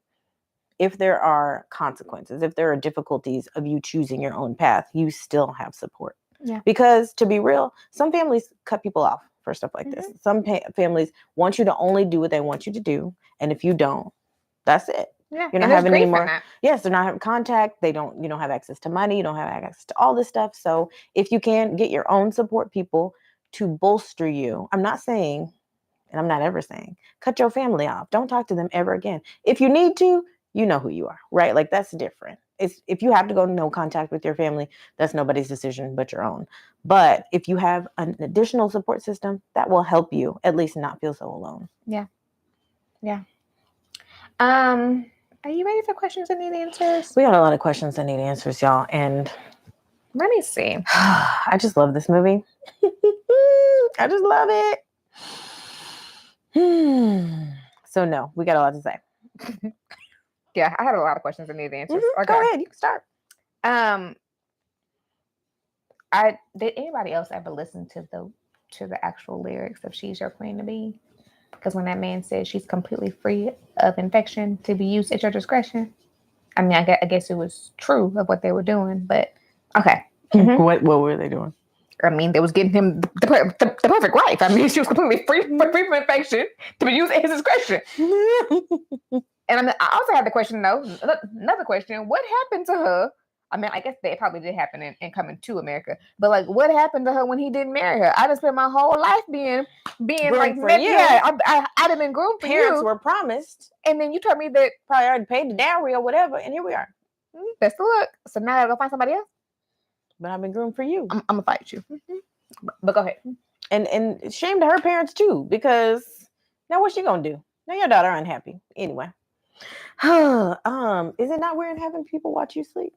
if there are consequences, if there are difficulties of you choosing your own path, you still have support. Yeah. Because to be real, some families cut people off for stuff like this. Some families want you to only do what they want you to do. And if you don't, that's it. Yeah. You're not having any more. Yes, they're not having contact. You don't have access to money. You don't have access to all this stuff. So if you can get your own support people to bolster you, I'm not saying, and I'm not ever saying, cut your family off. Don't talk to them ever again. If you need to, you know who you are, right? Like, that's different. If you have to go no contact with your family, that's nobody's decision but your own. But if you have an additional support system, that will help you at least not feel so alone. Yeah. Yeah. Are you ready for questions that need answers? We got a lot of questions that need answers, y'all. And let me see. I just love this movie. I just love it. So no, we got a lot to say. Yeah, I had a lot of questions that need answers. Okay. Go ahead, you can start. Did anybody else ever listen to the actual lyrics of "She's Your Queen to Be"? Because when that man says she's completely free of infection to be used at your discretion, I mean, I guess it was true of what they were doing, but okay. What were they doing? I mean, they was getting him the perfect wife. I mean, she was completely free from infection to be used at his discretion. And I mean, I also had the question, though, another question: what happened to her? I mean, I guess that probably did happen in coming to America, but like, what happened to her when he didn't marry her? I just spent my whole life being groomed like, for you. Yeah, I'd have been groomed for Parents you. were promised, and then you told me that probably already paid the dowry or whatever, and here we are. Best of luck. So now I gotta go find somebody else. But I've been groomed for you. I'm gonna fight you. But go ahead. And shame to her parents too, because now what's she gonna do? Now your daughter unhappy anyway. Is it not weird having people watch you sleep?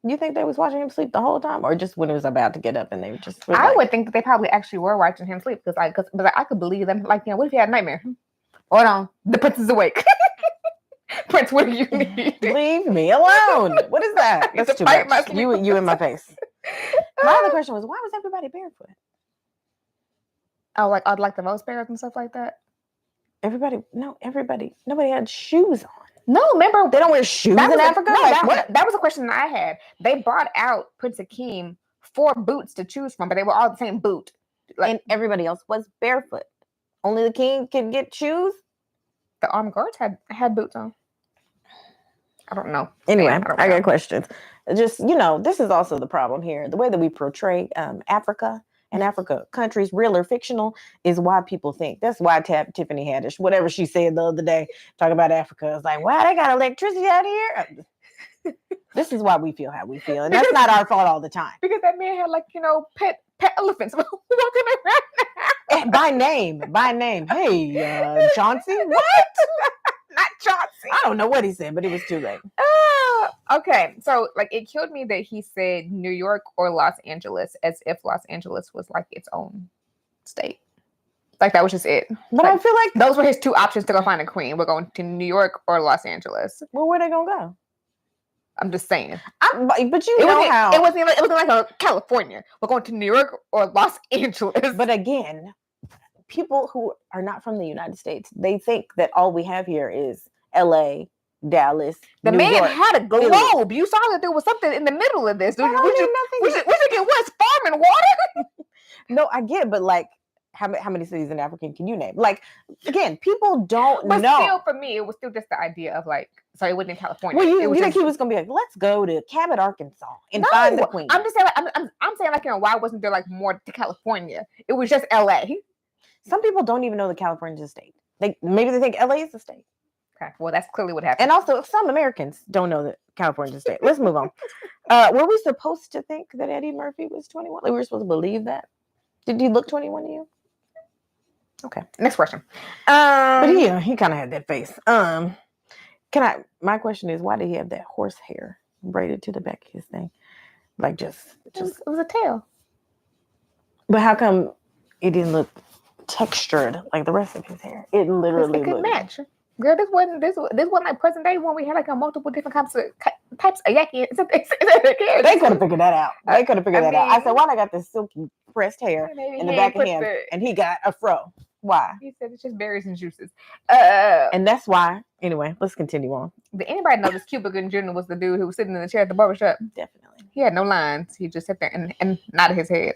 You think they was watching him sleep the whole time, or just when it was about to get up and they just? I would think that they probably actually were watching him sleep, because I could believe them. Like, what if he had a nightmare? Hold on, the prince is awake. Prince, what do you need? Leave me alone. What is that? That's too much. You in my face. My other question was, why was everybody barefoot? Oh, like the Rose Bears and stuff like that. Nobody had shoes on. No, remember, they don't wear shoes in Africa. That was a question that I had. They brought out Prince Hakeem 4 boots to choose from, but they were all the same boot. And everybody else was barefoot. Only the king could get shoes. The armed guards had boots on. I don't know. Anyway, Sam, don't I know. got questions. Just, this is also the problem here. The way that we portray Africa and Africa countries, real or fictional, is why people think. That's why Tiffany Haddish, whatever she said the other day, talking about Africa, is like, wow, they got electricity out here. This is why we feel how we feel. And that's not our fault all the time. Because that man had pet elephants walking around. By name. Hey, Chauncey, what? Not Chauncey. I don't know what he said, but it was too late. Okay, so it killed me that he said New York or Los Angeles, as if Los Angeles was like its own state. Like that was just it. But I feel like those were his two options to go find a queen. We're going to New York or Los Angeles. Well, where they gonna go? I'm just saying. But you know how it wasn't like a California. We're going to New York or Los Angeles. But again, people who are not from the United States, they think that all we have here is LA, Dallas. The New man York, had a globe. Italy. You saw that there was something in the middle of this. We Nothing. should get West Farm and water. No, I get it, but how many cities in Africa can you name? Again, people don't but know. Still, for me, it was still just the idea of so it wasn't in California. Well, you was think he was gonna be like, let's go to Cabot, Arkansas, and find the queen? I'm just saying, I'm saying, why wasn't there more to California? It was just LA. Some people don't even know that California is a state. Maybe they think LA is a state. Okay, well, that's clearly what happened. And also, some Americans don't know that California is a state. Let's move on. Were we supposed to think that Eddie Murphy was 21? We were supposed to believe that? Did he look 21 to you? Okay. Next question. But he kind of had that face. My question is, why did he have that horse hair braided to the back of his thing? It was a tail. But how come it didn't look textured like the rest of his hair? It literally looked match. Girl, this wasn't like present day when we had a multiple different types of yaki. They could have figured that out. They could have figured that out. I said, why I got this silky pressed hair in the back of him, and he got a fro? Why? He said it's just berries and juices. And that's why. Anyway, let's continue on. Did anybody notice Cuba Gooding Jr. was the dude who was sitting in the chair at the barbershop? Definitely. He had no lines. He just sat there and nodded his head.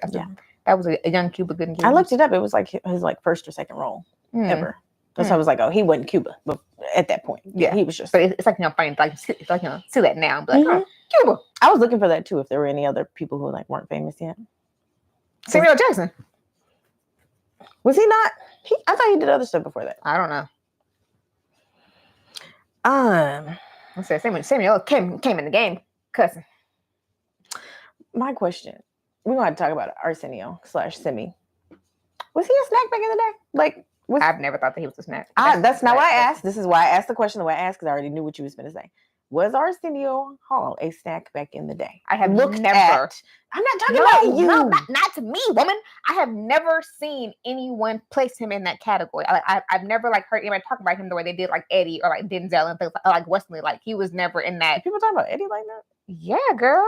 That was a young Cuba Gooding Jr. I looked it up. It was like his first or second role ever. So I was like, oh, he wasn't Cuba, but at that point, he was just. But it's like funny, it's like see that now, but Cuba. I was looking for that too. If there were any other people who weren't famous yet. Samuel Jackson. Was he not? I thought he did other stuff before that. I don't know. I said Samuel came in the game cussing. My question: we're gonna have to talk about Arsenio / Simi. Was he a snack back in the day? I've never thought that he was a snack. That's not why I asked. This is why I asked the question the way I asked, because I already knew what you was going to say. Was Arsenio Hall a snack back in the day? I have never. I'm not talking about you. No, not to me, woman. I have never seen anyone place him in that category. I've never heard anybody talk about him the way they did Eddie or Denzel and things like Wesley. He was never in that. People talk about Eddie like that? Yeah, girl.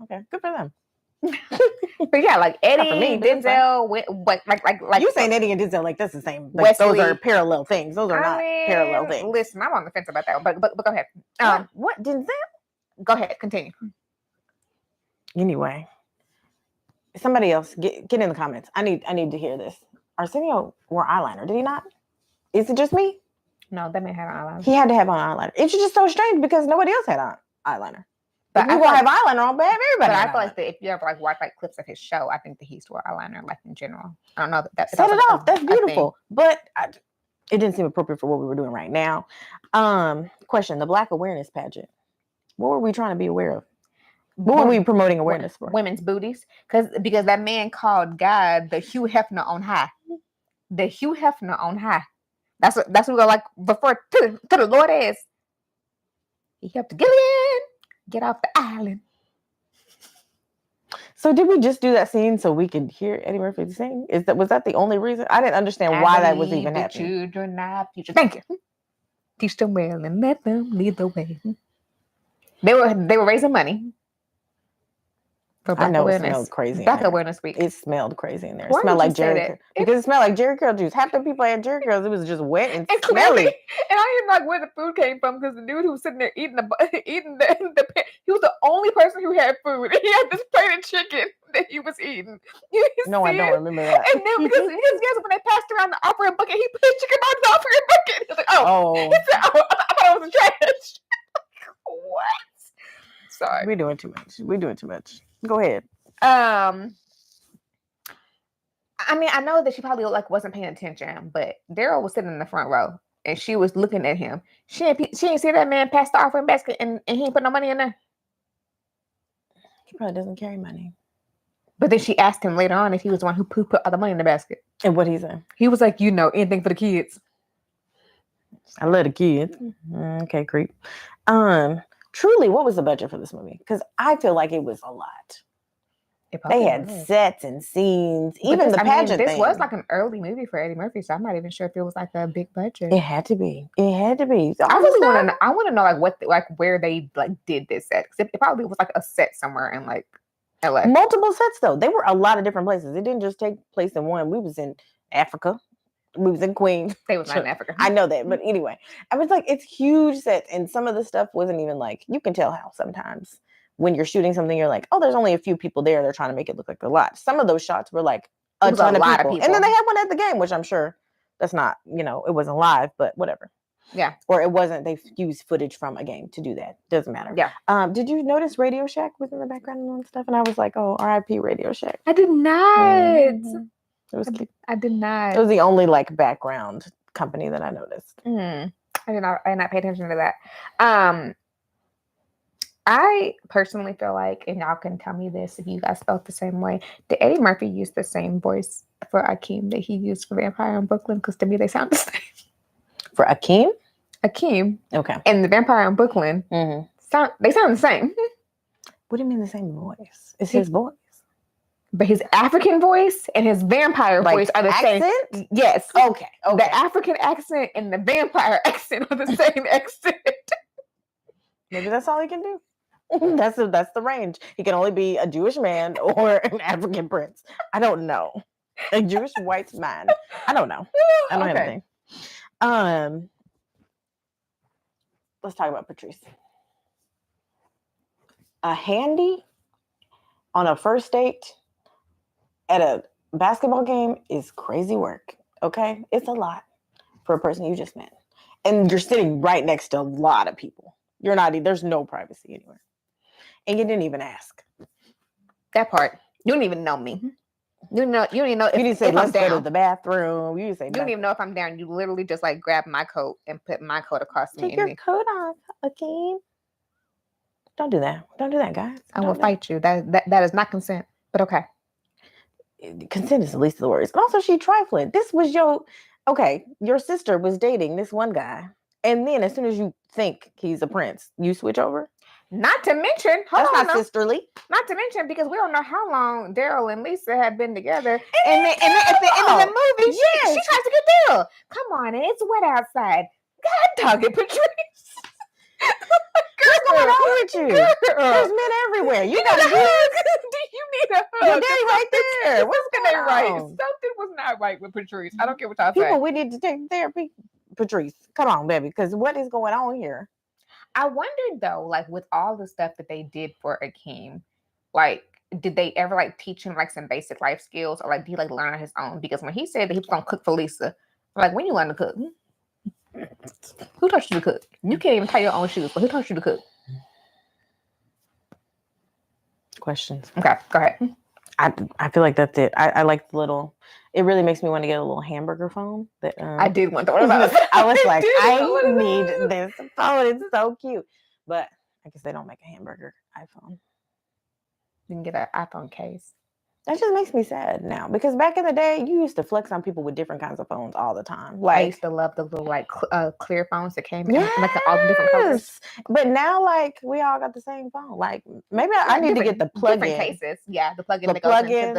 Okay, good for them. But yeah, Eddie, me, Denzel, like you saying Eddie and Denzel that's the same. Those are parallel things. Those are not parallel things. Listen, I'm on the fence about that one, but go ahead. What Denzel? Go ahead, continue. Anyway, somebody else get in the comments. I need to hear this. Arsenio wore eyeliner, did he not? Is it just me? No, that man had on eyeliner. He had to have on eyeliner. It's just so strange because nobody else had on eyeliner. But you gonna have eyeliner on, babe. Everybody. But I feel like that if you ever watch clips of his show, I think that he used to wear eyeliner in general. I don't know that. Set it off. That's beautiful. But it didn't seem appropriate for what we were doing right now. Question: the Black Awareness Pageant. What were we trying to be aware of? What were we promoting awareness for? Women's booties, because that man called God the Hugh Hefner on high. The Hugh Hefner on high. That's what we're gonna refer to the Lord as. He helped Gillian get off the island. So did we just do that scene so we could hear Eddie Murphy sing? Was that the only reason? I didn't understand why that was even happening. Children of future. Thank you. Teach them well and let them lead the way. They were raising money. I know it smelled crazy. Black Awareness Week. It smelled crazy in there. It smelled like Jerry Curl. Because it smelled like Jerry Curl juice. Half the people had Jerry Curls. It was just wet and smelly. And I didn't where the food came from, because the dude who was sitting there eating the he was the only person who had food. He had this plate of chicken that he was eating. No, I don't remember that. And then because when they passed around the opera bucket, he put his chicken out the opera bucket. He was like, I thought it was trash. Sorry. We're doing too much. We're doing too much. Go ahead. I mean, I know that she probably like wasn't paying attention, but Daryl was sitting in the front row and she was looking at him. She ain't see that man pass the offering basket and he ain't put no money in there. He probably doesn't carry money. But then she asked him later on if he was the one who put all the money in the basket. And what he said? He was like, anything for the kids. I love the kids. Okay, creep. Truly, what was the budget for this movie? Because I feel like it was a lot. They had sets and scenes, even the pageant This thing. was like an early movie for Eddie Murphy, so I'm not even sure if it was like a big budget. It had to be. It had to be. I really want to know. I want to know where they like did this at, because it probably was like a set somewhere in like LA. Multiple sets though. They were a lot of different places. It didn't just take place in one. We was in Africa. We was in Queens. They was not in Africa. I know that, but anyway, I was like, it's huge sets, and some of the stuff wasn't even like, you can tell how sometimes when you're shooting something, you're like, oh, there's only a few people there. They're trying to make it look like a lot. Some of those shots were like a ton of people. And then they had one at the game, which I'm sure that's not, it wasn't live, but whatever. Yeah. Or it wasn't, they used footage from a game to do that. Doesn't matter. Yeah. Did you notice Radio Shack was in the background and stuff? And I was like, oh, RIP Radio Shack. I did not. Mm-hmm. It was cute. I did not. It was the only like background company that I noticed. I did not pay attention to that. I personally feel like, and y'all can tell me this if you guys felt the same way, did Eddie Murphy use the same voice for Akeem that he used for Vampire in Brooklyn? Because to me, they sound the same. For Akeem? Akeem. Okay. And the Vampire in Brooklyn, they sound the same. What do you mean the same voice? It's his voice. But his African voice and his vampire voice are the same. Yes. Okay. The African accent and the vampire accent are the same accent. Maybe that's all he can do. That's the range. He can only be a Jewish man or an African prince. I don't know. A Jewish white man. I don't know. I don't have anything. Let's talk about Patrice. A handy on a first date at a basketball game is crazy work. Okay? It's a lot for a person you just met. And you're sitting right next to a lot of people. There's no privacy anywhere. And you didn't even ask. That part. You don't even know me. You don't even know if you didn't say, let's go to the bathroom. You didn't say, you don't even know if I'm down. You literally just like grab my coat and put my coat across me. Take your coat off, Akeem. Don't do that. Don't do that, guys. I will fight you. That is not consent. But okay. Consent is the least of the worries. And also, she trifling. This was your sister was dating this one guy. And then as soon as you think he's a prince, you switch over? Not to mention, that's not sisterly. Not to mention, because we don't know how long Daryl and Lisa have been together. And then at the end of the movie, she tries to get Daryl. Come on, and it's wet outside. God dog it, Patrice. What's going on with you? There's men everywhere. You got a hug. Do you need a hug? Your daddy right there. What's going on? Something was not right with Patrice. I don't care what y'all say. People, we need to take therapy. Patrice, come on, baby, because what is going on here? I wondered though, like with all the stuff that they did for Akeem, like did they ever like teach him like some basic life skills, or like did he like learn on his own? Because when he said that he was gonna cook for Lisa, like when you learn to cook, who taught you to cook? You can't even tie your own shoes, but who taught you to cook? Questions. Okay, go ahead. I feel like that's it. I like the little. It really makes me want to get a little hamburger phone. That I did want to order those. I was like, I need this phone. It's so cute. But I guess they don't make a hamburger iPhone. You can get an iPhone case. That just makes me sad now, because back in the day, you used to flex on people with different kinds of phones all the time. Like I used to love the little like clear phones that came in like all the different colors. But now, like we all got the same phone. Like maybe I need to get the plug-in cases. Yeah, the plug-in. The plug-in.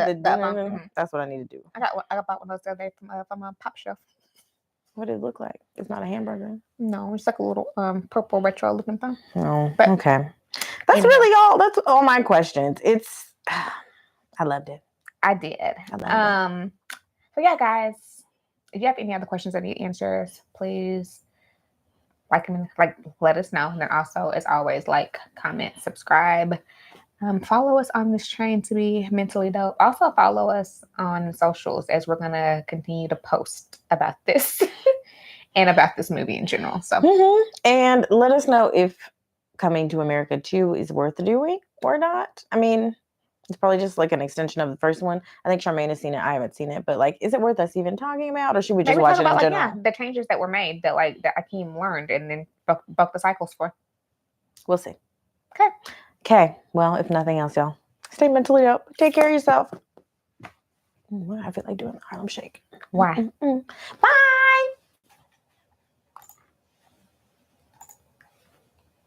That's what I need to do. I bought one of those the other day from a Pop Shelf. What did it look like? It's not a hamburger. No, it's like a little purple retro looking phone. Oh, but, okay. That's really all. That's all my questions. It's. I loved it. I did. So yeah, guys, if you have any other questions or need answers, please let us know. And then also, as always, like, comment, subscribe. Follow us on this train to be mentally dope. Also follow us on socials, as we're gonna continue to post about this and about this movie in general. So and let us know if Coming to America 2 is worth doing or not. I mean, it's probably just like an extension of the first one. I think Charmaine has seen it. I haven't seen it, but like, is it worth us even talking about, or should we just Maybe watch talk it in about like general? the changes that were made that like that Akeem learned and then buck the cycles for. We'll see. Okay. Okay. Well, if nothing else, y'all, stay mentally up. Take care of yourself. I feel like doing the Harlem Shake. Why? Bye.